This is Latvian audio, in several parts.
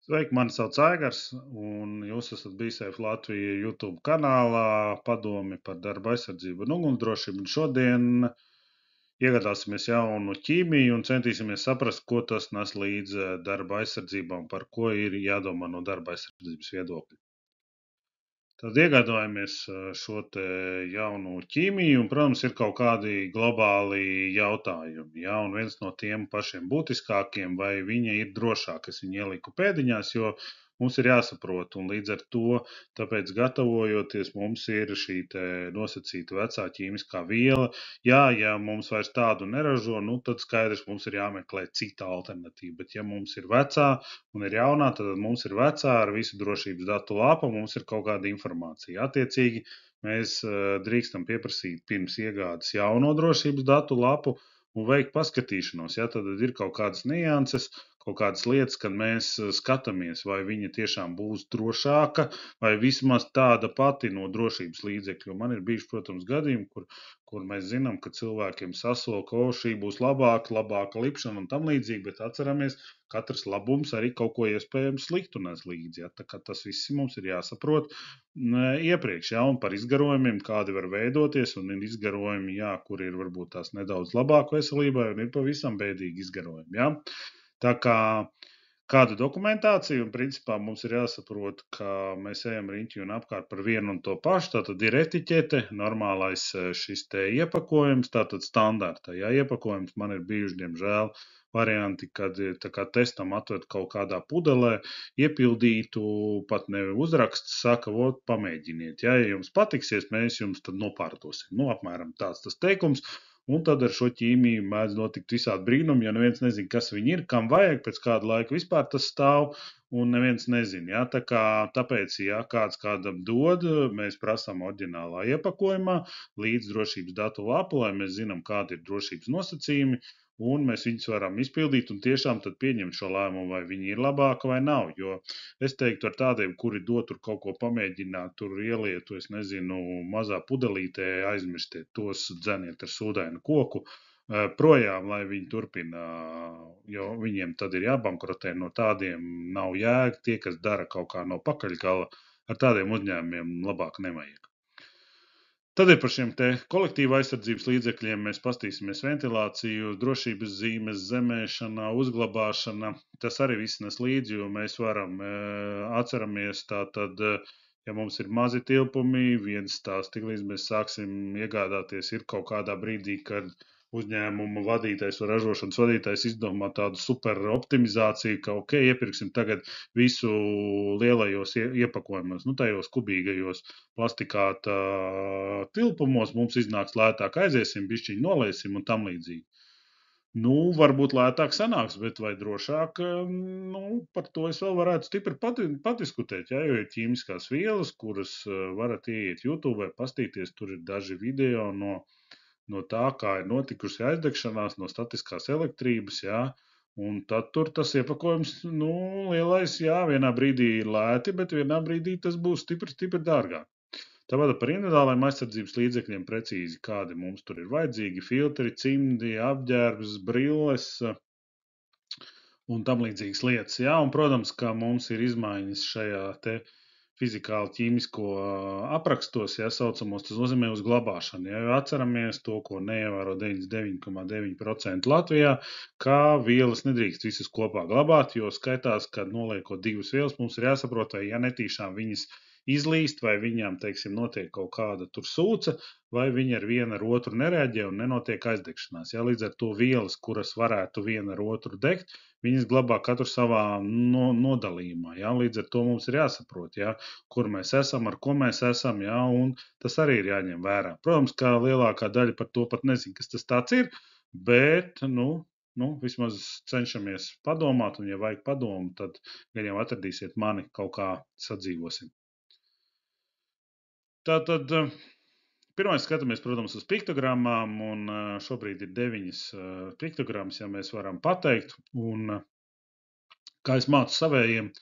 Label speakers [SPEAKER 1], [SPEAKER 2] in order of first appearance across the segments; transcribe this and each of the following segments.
[SPEAKER 1] Sveiki, mani sauc Aigars, un jūs esat BeSafe Latvija YouTube kanālā padomi par darba aizsardzību un ugunsdrošību. Un šodien iegādāsimies jaunu ķīmiju un centīsimies saprast, ko tas nes līdz darba aizsardzībām, par ko ir jādomā no darba aizsardzības viedokļa. Tad iegādājamies šo te jaunu ķīmiju, un, protams, ir kaut kādi globāli jautājumi. Ja? Un viens no tiem pašiem būtiskākiem, vai viņa ir drošāka, es viņu ieliku pēdiņās, jo mums ir jāsaprot, un līdz ar to, tāpēc gatavojoties, mums ir šī te nosacīta vecā ķīmiskā viela. Jā, ja mums vairs tādu neražo, nu tad skaidrs, mums ir jāmeklē cita alternatīva, bet ja mums ir vecā un ir jaunā, tad mums ir vecā ar visu drošības datu lapu, mums ir kaut kāda informācija. Attiecīgi, mēs drīkstam pieprasīt pirms iegādes jauno drošības datu lapu un veikt paskatīšanos. Ja, tad ir kaut kādas nianses, kaut kādas lietas, kad mēs skatāmies, vai viņa tiešām būs drošāka, vai vismaz tāda pati no drošības līdzekļu. Man ir bijuši, protams, gadījumi, kur mēs zinām, ka cilvēkiem sasola, ka šī būs labāka lipšana un tam līdzīgi, bet atceramies, katrs labums arī kaut ko iespējams sliktu nes līdzi. Ja? Tā kā tas viss mums ir jāsaprot iepriekš, ja? Un par izgarojumiem, kādi var veidoties, un ir izgarojumi, jā, kur ir varbūt tās nedaudz labāk veselībai, un ir pavisam bēdīgi izgarojumi. Ja? Tā kā kāda dokumentācija, un principā mums ir jāsaprot, ka mēs ejam riņķi un apkārt par vienu un to pašu. Tātad ir etiķete, normālais šis te iepakojums, tātad standarta. Ja iepakojums man ir bijuši, diemžēl, varianti, kad tā kā testam atved kaut kādā pudelē, iepildītu, pat ne uzraksts, saka, vot, pamēģiniet. Ja jums patiksies, mēs jums tad nopārdosim. Nu, apmēram tāds tas teikums. Un tad ar šo ķīmiju mēdz notikt visādi brīnumi, jo neviens nezina, kas viņi ir, kam vajag, pēc kāda laika vispār tas stāv, un neviens nezina. Ja? Tāpēc, ja kāds kādam dod, mēs prasām oriģinālā iepakojumā līdz drošības datu lapu, lai mēs zinām, kādi ir drošības nosacījumi, un mēs viņus varam izpildīt un tiešām tad pieņemt šo lēmumu, vai viņi ir labāka vai nav. Jo es teiktu ar tādiem, kuri dod tur kaut ko pamēģināt, tur ielietu, es nezinu, mazā pudelītē, aizmirstiet tos, dzeniet ar sūdainu koku projām, lai viņi turpina, jo viņiem tad ir jābankrotē, no tādiem nav jēga. Tie, kas dara kaut kā no pakaļgala, ar tādiem uzņēmumiem labāk nevajag. Tad ir par šiem te kolektīva aizsardzības līdzekļiem. Mēs pastīsimies ventilāciju, drošības zīmes, zemēšana, uzglabāšana. Tas arī viss nes līdzi, jo mēs varam atceramies tātad, ja mums ir mazi tilpumi, viens tās tiklīdz mēs sāksim iegādāties, ir kaut kādā brīdī, kad uzņēmuma vadītājs vai ražošanas vadītājs izdomā tādu super optimizāciju, ka ok, iepirksim tagad visu lielajos iepakojumos, nu tajos kubīgajos plastikāta tilpumos, mums iznāks lētāk, aiziesim, bišķiņ nolaisim un tam līdzīgi. Nu, varbūt lētāk sanāks, bet vai drošāk, nu, par to es vēl varētu stipri padiskutēt, ja, jo ir ķīmiskās vielas, kuras varat ieiet YouTube, pastīties, tur ir daži video no tā, kā ir notikusi aizdegšanās, no statiskās elektrības, jā, un tad tur tas iepakojums, nu, lielais, jā, vienā brīdī ir lēti, bet vienā brīdī tas būs stipri dārgāk. Tāpat par individuālajiem aizsardzības līdzekļiem precīzi, kādi mums tur ir vajadzīgi, filtri, cimdi, apģērbs, brilles un tam līdzīgas lietas. Jā, un, protams, ka mums ir izmaiņas šajā te fizikāli ķīmisko aprakstos, ja saucamos, tas nozīmē uzglabāšanu. Ja atceramies to, ko neievēro 99,9% Latvijā, ka vielas nedrīkst visas kopā glabāt, jo skaitās, ka noliekot divas vielas, mums ir jāsaprot, vai ja netīšām viņas izlīst, vai viņām, teiksim, notiek kaut kāda tur sūca, vai viņi ar vienu ar otru nereaģē un nenotiek aizdegšanās. Ja, līdz ar to vielas, kuras varētu viena ar otru degt, viņas glabā katru savā nodalījumā. Ja, līdz ar to mums ir jāsaprot, ja, kur mēs esam, ar ko mēs esam, ja, un tas arī ir jāņem vērā. Protams, ka lielākā daļa par to pat nezin, kas tas tāds ir, bet, vismaz cenšamies padomāt, un ja vajag padomu, tad gan jau atradīsiet mani, kaut kā sadzīvosim. Tātad pirmais skatāmies, protams, uz piktogrammām, un šobrīd ir 9 piktogrammas, ja mēs varam pateikt, un kā es mācu savējiem,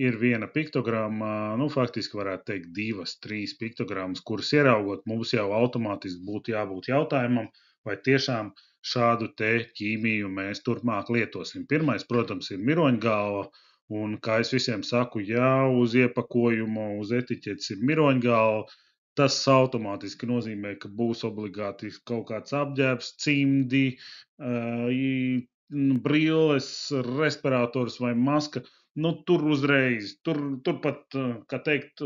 [SPEAKER 1] ir viena piktogramma, faktiski varētu teikt 2, 3 piktogrammas, kuras ieraugot, mums jau automātiski būtu jābūt jautājumam, vai tiešām šādu te ķīmiju mēs turpmāk lietosim. Pirmais, protams, ir miroņgalva, Un, kā es visiem saku, ja uz iepakojuma, uz etiķetes ir miroņgāla, tas automātiski nozīmē, ka būs obligāti kaut kāds apģērbs, cimdi, brilles, respirators vai maska. Nu, tur uzreiz, tur pat, kā teikt,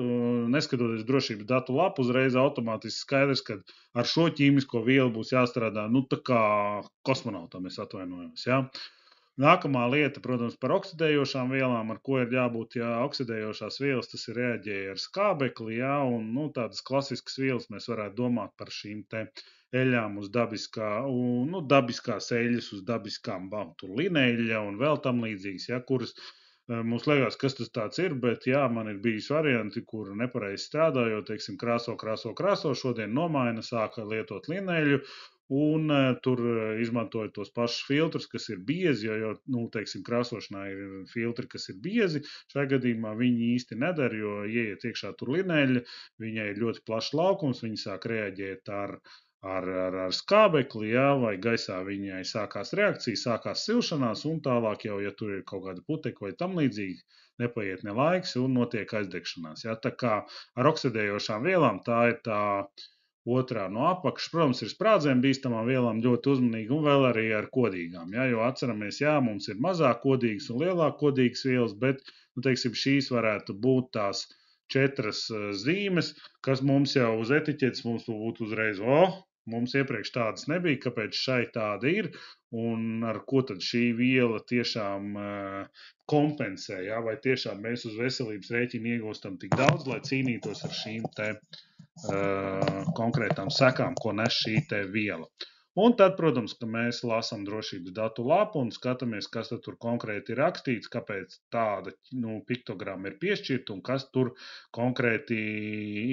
[SPEAKER 1] neskatoties drošības datu lapu, uzreiz automātiski skaidrs, ka ar šo ķīmisko vielu būs jāstrādā, nu, tā kā kosmonautam, es atvainojos, jā. Nākamā lieta, protams, par oksidējošām vielām, ar ko ir jābūt, ja oksidējošās vielas, tas ir reaģēja ar skābekli, jā, un, nu, tādas klasiskas vielas mēs varētu domāt par šīm te eļām uz dabiskās eļas uz dabiskām, tur lineļa un vēl tam līdzīgas, jā, kuras mums liekas, kas tas tāds ir, bet jā, man ir bijis varianti, kur nepareizi strādājot, teiksim, krāso, šodien nomaina, sāka lietot lineļu, un tur izmantoju tos pašus filtrus, kas ir biezi, jo nu, teiksim, krāsošanā ir filtri, kas ir biezi. Šajā gadījumā viņi īsti nedara, jo ieiet iekšā tur lineļa, viņai ir ļoti plašs laukums, viņi sāk reaģēt ar skābekli, jā, vai gaisā viņai sākās reakcija, sākās silšanās, un tālāk jau, ja tur ir kaut kāda putekļa vai tam līdzīgi, nepaiet ne laiks, un notiek aizdegšanās. Jā. Tā kā ar oksidējošām vielām tā ir tā otrā no apakšas, protams, ir sprādzienu bīstamām vielām ļoti uzmanīgi un vēl arī ar kodīgām, ja, jo atceramies, jā, mums ir mazāk kodīgas un lielāk kodīgas vielas, bet, nu, teiksim, šīs varētu būt tās 4 zīmes, kas mums jau uz etiķetes mums būtu uzreiz, mums iepriekš tādas nebija, kāpēc šai tāda ir, un ar ko tad šī viela tiešām kompensē, ja, vai tiešām mēs uz veselības rēķina iegūstam tik daudz, lai cīnītos ar šīm te konkrētām sekām, ko nes šī te viela. Un tad, protams, ka mēs lasām drošības datu lapu un skatāmies, kas tur konkrēti ir rakstīts, kāpēc tāda piktogramma ir piešķirta un kas tur konkrēti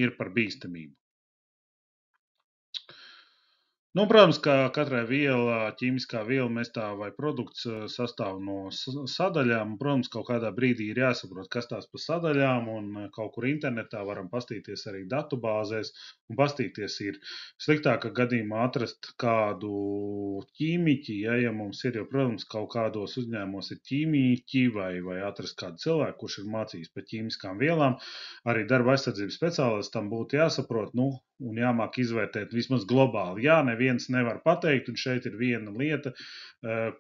[SPEAKER 1] ir par bīstamību. Nu, protams, ka katrai vielai, ķīmiskā viela mestāvā vai produkts sastāv no sadaļām. Protams, kaut kādā brīdī ir jāsaprot, kas tās pa sadaļām, un kaut kur internetā varam pastīties arī datubāzēs. Un pastīties ir sliktākā gadījumā atrast kādu ķīmiķi, ja mums ir, jo, protams, kaut kādos uzņēmumos ir ķīmiķi vai atrast kādu cilvēku, kurš ir mācījis par ķīmiskām vielām. Arī darba aizsardzības speciālistam būtu jāsaprot, un jāmāk izvērtēt vismaz globāli. Jā, neviens nevar pateikt, un šeit ir viena lieta,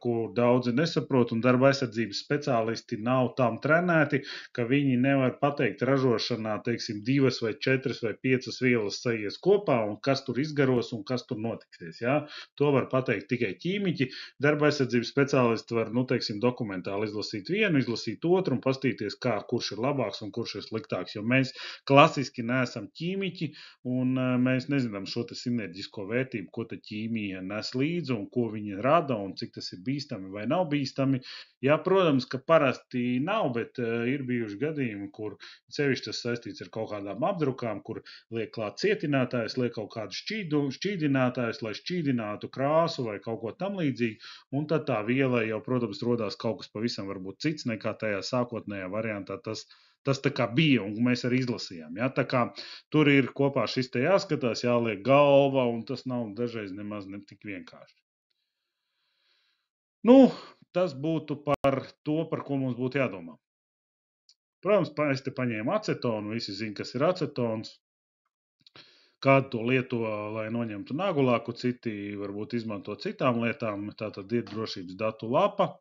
[SPEAKER 1] kur daudzi nesaprot, un darba aizsardzības speciālisti nav tam trenēti, ka viņi nevar pateikt ražošanā, teiksim, 2 vai 4 vai 5 vielas sajies kopā, un kas tur izgaros, un kas tur notiksies. Jā? To var pateikt tikai ķīmiķi. Darba aizsardzības speciālisti var, teiksim, dokumentāli izlasīt vienu, izlasīt otru, un pastīties, kurš ir labāks un kurš ir sliktāks, jo mēs klasiski neesam ķīmiķi, un mēs nezinām šo sinerģisko vērtību, ko tā ķīmija nes līdzi un ko viņa rada un cik tas ir bīstami vai nav bīstami. Jā, protams, ka parasti nav, bet ir bijuši gadījumi, kur sevišķi tas saistīts ar kaut kādām apdrukām, kur liek klāt cietinātājs, liek kaut kādu šķīdinātājs, lai šķīdinātu krāsu vai kaut ko tam līdzīgi, un tad tā viela jau, protams, rodās kaut kas pavisam varbūt cits nekā tajā sākotnējā variantā tas tā kā bija, un mēs arī izlasījām. Ja? Tā kā tur ir kopā šis te jāskatās, jāliek galva, un tas nav dažreiz nemaz ne tik vienkārši. Tas būtu par to, par ko mums būtu jādomā. Protams, es te paņēmu acetonu, visi zina, kas ir acetons. Kādu to lieto, lai noņemtu nagulāku, citi varbūt izmanto citām lietām, tā tad ir drošības datu lapa.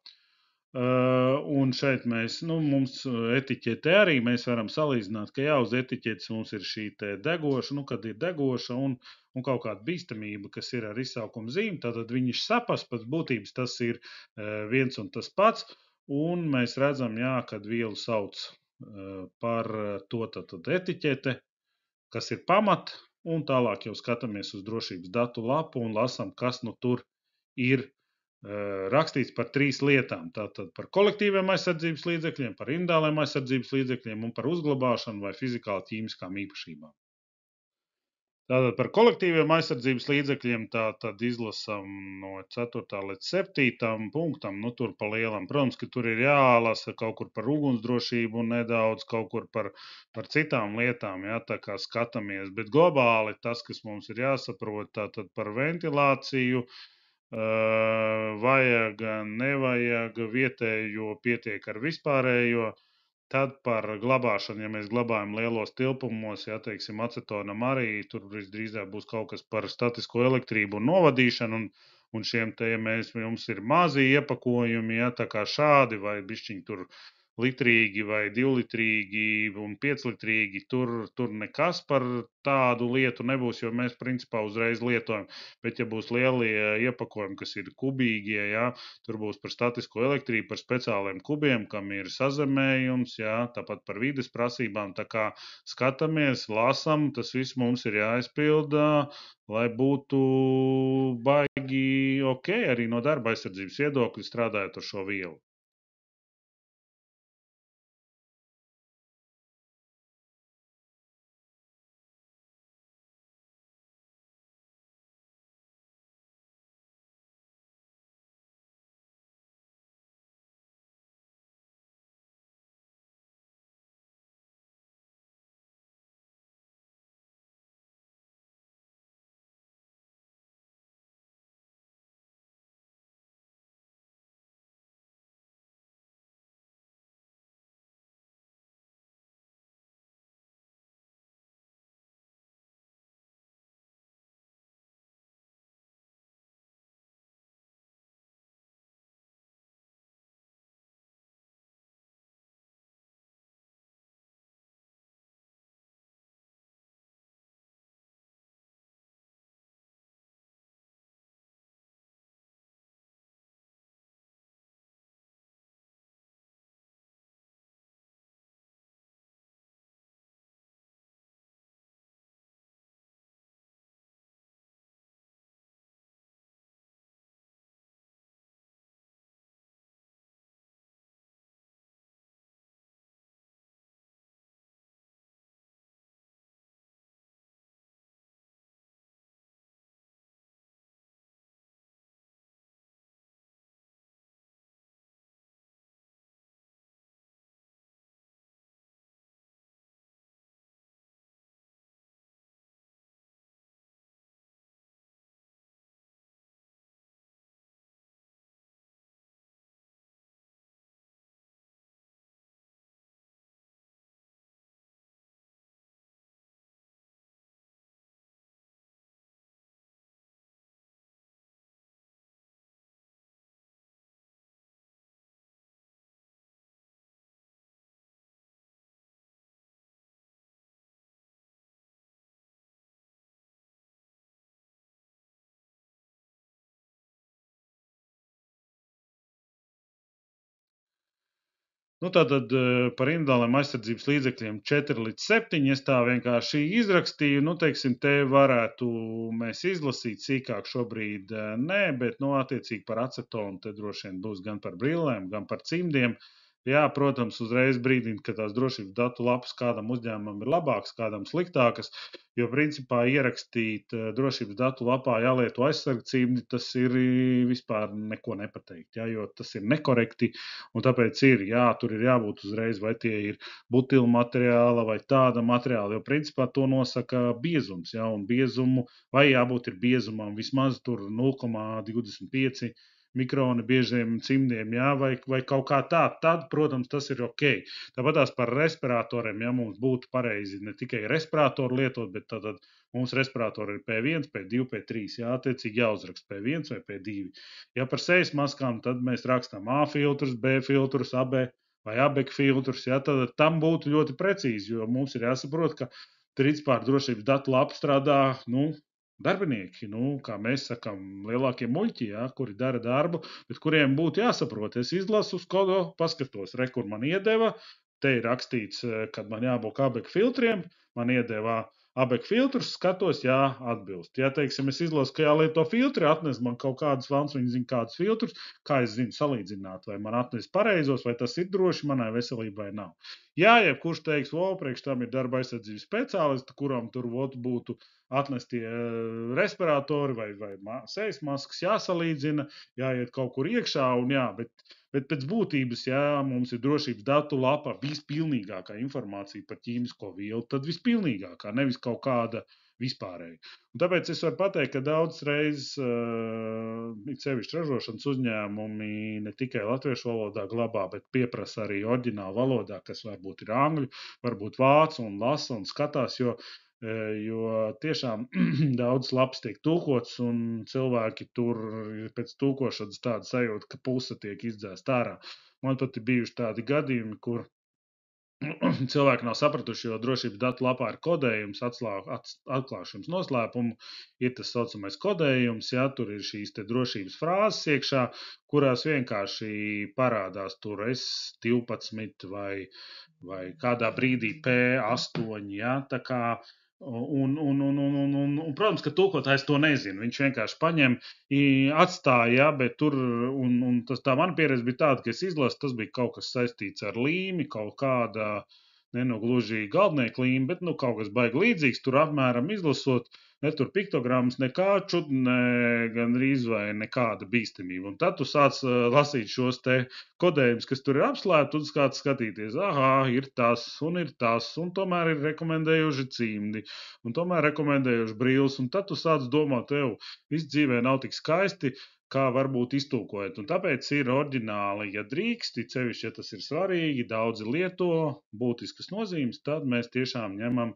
[SPEAKER 1] Un šeit mums etiķete arī mēs varam salīdzināt, ka jā, uz etiķetes mums ir šī te degoša, kad ir degoša un kaut kāda bīstamība, kas ir ar izsaukumu zīmi, tātad viņš sapas, pēc būtības tas ir viens un tas pats, un mēs redzam, jā, kad vielu sauc par to tātad etiķete, kas ir pamat, un tālāk jau skatāmies uz drošības datu lapu un lasam, kas tur ir rakstīts par 3 lietām. Tātad par kolektīviem aizsardzības līdzekļiem, par individuāliem aizsardzības līdzekļiem un par uzglabāšanu vai fizikāli ķīmiskām īpašībām. Tātad par kolektīviem aizsardzības līdzekļiem tātad izlasam no 4. līdz 7. punktam, tur pa lielam. Protams, ka tur ir jālasa kaut kur par ugunsdrošību un nedaudz kaut kur par citām lietām, jā, tā kā skatāmies. Bet globāli tas, kas mums ir jāsaprot, tātad par ventilāciju, vajag, nevajag, vietējo pietiek ar vispārējo. Tad par glabāšanu, ja mēs glabājam lielos tilpumos, ja teiksim, acetonam arī tur visdrīzāk būs kaut kas par statisko elektrību un novadīšanu, un šiem te, ja jums ir mazi iepakojumi, ja tā kā šādi vai bišķiņ tur litrīgi vai 2-litrīgi un 5-litrīgi, tur nekas par tādu lietu nebūs, jo mēs principā uzreiz lietojam. Bet, ja būs lielie iepakojumi, kas ir kubīgie, ja, tur būs par statisko elektrību, par speciāliem kubiem, kam ir sazemējums, ja, tāpat par vides prasībām. Tā kā skatāmies, lasam, tas viss mums ir jāizpilda, lai būtu baigi ok arī no darba aizsardzības viedokļa strādājot ar šo vielu. Nu, tātad par individuāliem aizsardzības līdzekļiem 4-7. Es tā vienkārši izrakstīju. Nu, teiksim, te varētu mēs izlasīt sīkāk šobrīd nē, bet, nu, attiecīgi par acetonu te droši vien būs gan par brillēm, gan par cimdiem. Jā, protams, uzreiz brīdina, ka tās drošības datu lapas kādam uzņēmumam ir labākas, kādam sliktākas, jo principā ierakstīt drošības datu lapā jālieto aizsardzības, tas ir vispār neko nepateikt, jā, jo tas ir nekorekti. Un tāpēc jā, tur ir jābūt uzreiz, vai tie ir butila materiāla vai tāda materiāla, jo principā to nosaka biezums, jā, un biezumu, vai jābūt ir biezumam vismaz tur 0,25 mikroni biežiem cimdiem, jā, vai kaut kā tā, tad, protams, tas ir ok. Tāpatās par respiratoriem, ja mums būtu pareizi ne tikai respiratoru lietot, bet tad mums respiratori ir P1, P2, P3, jā, attiecīgi jāuzraksta P1 vai P2. Ja par sejas maskām, tad mēs rakstām A filtrus, B filtrus, AB vai ABEK filtrus, ja, tad tam būtu ļoti precīzi, jo mums ir jāsaprot, ka principā ar drošības datu lapu strādā, nu, darbinieki, nu, kā mēs sakām, lielākie muļķi, ja, kuri dara darbu, bet kuriem būtu jāsaprot. Es izlasu uz kodu, paskatos, re, kur man iedeva, te ir rakstīts, kad man jābūt ABEK filtriem, man iedeva ABEK filtrus, skatos, jā, atbilst. Ja, teiksim, es izlasu, ka jālieto filtri, atnes man kaut kādus vans, viņi zina kādus filtrus, kā es zinu salīdzināt, vai man atnes pareizos, vai tas ir droši manai veselībai nav. Jā, jebkurš teiks, o, priekš tam ir darba aizsardzības speciālisti, kuram tur būtu atnestie respiratori vai sejas maskas jāsalīdzina, jāiet kaut kur iekšā, un jā, bet pēc būtības, ja mums ir drošības datu lapa vispilnīgākā informācija par ķīmisko vielu, tad vispilnīgākā, nevis kaut kāda vispārēji. Un tāpēc es varu pateikt, ka daudz reizes, it sevišķi ražošanas uzņēmumi ne tikai latviešu valodā glabā, bet pieprasa arī oriģinālu valodā, kas varbūt ir angļu, varbūt vācu un lasa un skatās, jo tiešām daudz labs tiek tulkots un cilvēki tur ir pēc tulkošanas tāda sajūta, ka puse tiek izdzēst ārā. Man pat ir bijuši tādi gadījumi, kur cilvēki nav sapratuši, jo drošības datu lapā ir kodējums, atklāšu jums noslēpumu, ir tas saucamais kodējums, ja tur ir šīs te drošības frāzes iekšā, kurās vienkārši parādās tur S12 vai kādā brīdī P8, ja, tā kā, protams, ka tulkotājs to nezina, viņš vienkārši paņem, atstāja, ja, bet tur, un tā mana pieredze bija tāda, ka es izlasu, tas bija kaut kas saistīts ar līmi, kaut kāda, gluži galvenieka līme, bet, kaut kas baigi līdzīgs, tur apmēram izlasot, ne tur piktogrammas, nekā čudne, gan rīz vai nekāda bīstamība. Un tad tu sāc lasīt šos te kodējumus, kas tur ir apslēpti, un kāds skatīties, ir tas, un tomēr ir rekomendējuši cimdi, un tomēr rekomendējuši brīvs, un tad tu sāc domāt, viss dzīvē nav tik skaisti, kā varbūt iztulkojot. Un tāpēc ir oriģināli, ja drīkst, cevišķi, ja tas ir svarīgi, daudzi lieto būtiskas nozīmes, tad mēs tiešām ņemam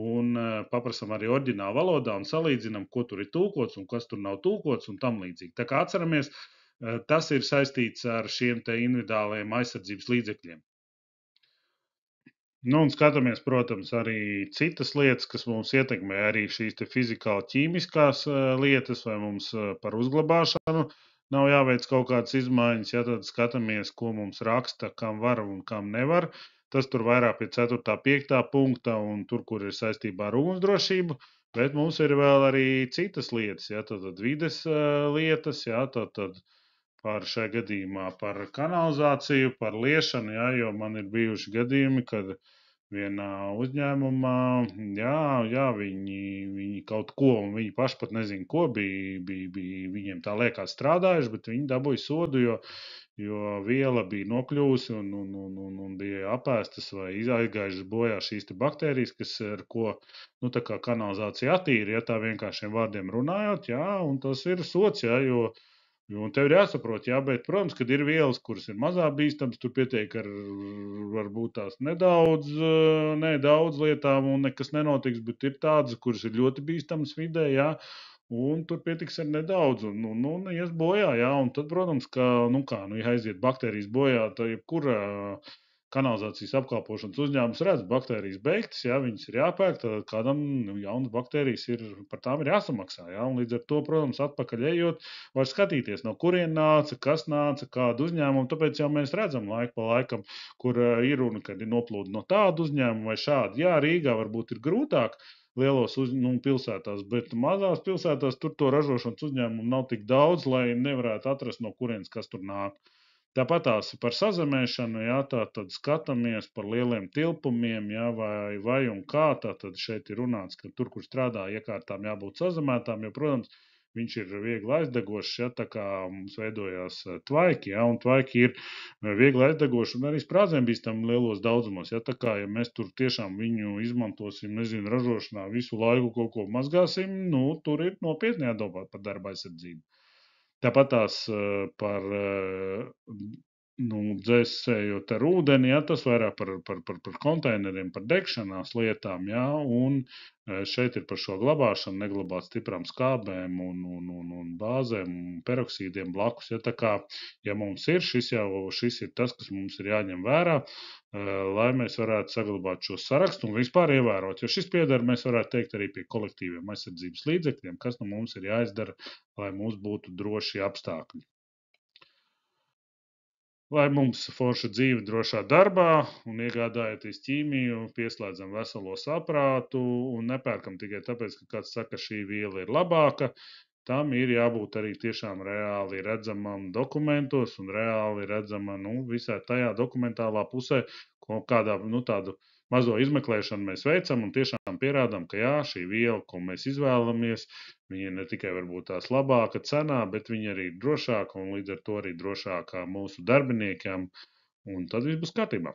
[SPEAKER 1] un paprasam arī oriģinālu valodā un salīdzinam, ko tur ir tulkots un kas tur nav tulkots un tam līdzīgi. Tā kā atceramies, tas ir saistīts ar šiem te individuālajiem aizsardzības līdzekļiem. Un skatāmies, protams, arī citas lietas, kas mums ietekmē, arī šīs te fizikāli ķīmiskās lietas, vai mums par uzglabāšanu nav jāveic kaut kādas izmaiņas, ja tad skatāmies, ko mums raksta, kam var un kam nevar. Tas tur vairāk pie 4. 5. punkta un tur, kur ir saistībā ar ugunsdrošību, bet mums ir vēl arī citas lietas, ja tad vides lietas, ja tad par šajā gadījumā par kanalizāciju, par liešanu, ja, jo man ir bijuši gadījumi, kad vienā uzņēmumā, viņi kaut ko, un viņi paši pat nezin, ko bija viņiem tā liekas strādājuši, bet viņi dabūja sodu, jo viela bija nokļūsi un bija apēstas vai aizgājušas bojā šīs te baktērijas, kas ar ko, tā kā kanalizācija attīra, ja tā vienkāršiem vārdiem runājot, un tas ir sots, jo tev ir jāsaprot, bet, protams, kad ir vielas, kuras ir mazāk bīstamas, tur pietiek ar varbūt tās nedaudz lietām un nekas nenotiks, bet ir tādas, kuras ir ļoti bīstamas vidē, un tur pietiks ar nedaudz, un ies bojā, un tad, protams, ka, ja aiziet baktērijas bojā, tad jebkura kanalizācijas apkalpošanas uzņēmums redz baktērijas beigtas, viņas ir jāpērk, tad kādam jaunas baktērijas par tām ir jāsamaksā, un līdz ar to, protams, atpakaļ ejot, var skatīties, no kurien nāca, kas nāca, kādu uzņēmumu, tāpēc jau mēs redzam laiku pa laikam, kur ir runa, kad ir noplūda no tādu uzņēmumu vai šādu. Jā, Rīgā varbūt ir grūtāk lielos pilsētās, bet mazās pilsētās tur to ražošanas uzņēmumu nav tik daudz, lai nevarētu atrast, no kurienes kas tur nāk. Tāpatās par sazemēšanu, tad skatāmies par lieliem tilpumiem, vai un kā, tad šeit ir runāts, ka tur, kur strādā iekārtām jābūt sazemētām, jo, protams, viņš ir viegli aizdegošs, tā kā mums veidojās tvaiki, un tvaiki ir viegli aizdegoši un arī sprādzienu bīstam lielos daudzumos, tā kā, ja mēs tur tiešām viņu izmantosim, ražošanā visu laiku kaut ko mazgāsim, tur ir nopietni jādomā par darba aizsardzību. Tāpat tās par dzēsējot ar ūdeni, tas vairāk par konteineriem, par degšanās lietām, un šeit ir par šo glabāšanu, neglabāt stiprām skābēm un bāzēm un peroksīdiem blakus. Tā kā, ja mums ir šis ir tas, kas mums ir jāņem vērā, lai mēs varētu saglabāt šo sarakstu un vispār ievērot, jo šis pieder, mēs varētu teikt, arī pie kolektīviem aizsardzības līdzekļiem, kas mums ir jāizdara, lai mums būtu droši apstākļi. Lai mums forša dzīve drošā darbā un iegādājoties ķīmiju, pieslēdzam veselo saprātu un nepērkam tikai tāpēc, ka kāds saka, šī viela ir labāka. Tam ir jābūt arī tiešām reāli redzamam dokumentos un reāli redzama, visā tajā dokumentālā pusē, kādā, tādu mazo izmeklēšanu mēs veicam un tiešām pierādām, ka šī viela, ko mēs izvēlamies, viņa ne tikai varbūt tās labāka cenā, bet viņa arī ir drošāka un līdz ar to arī drošāka mūsu darbiniekiem, un tad viss būs kārtībā.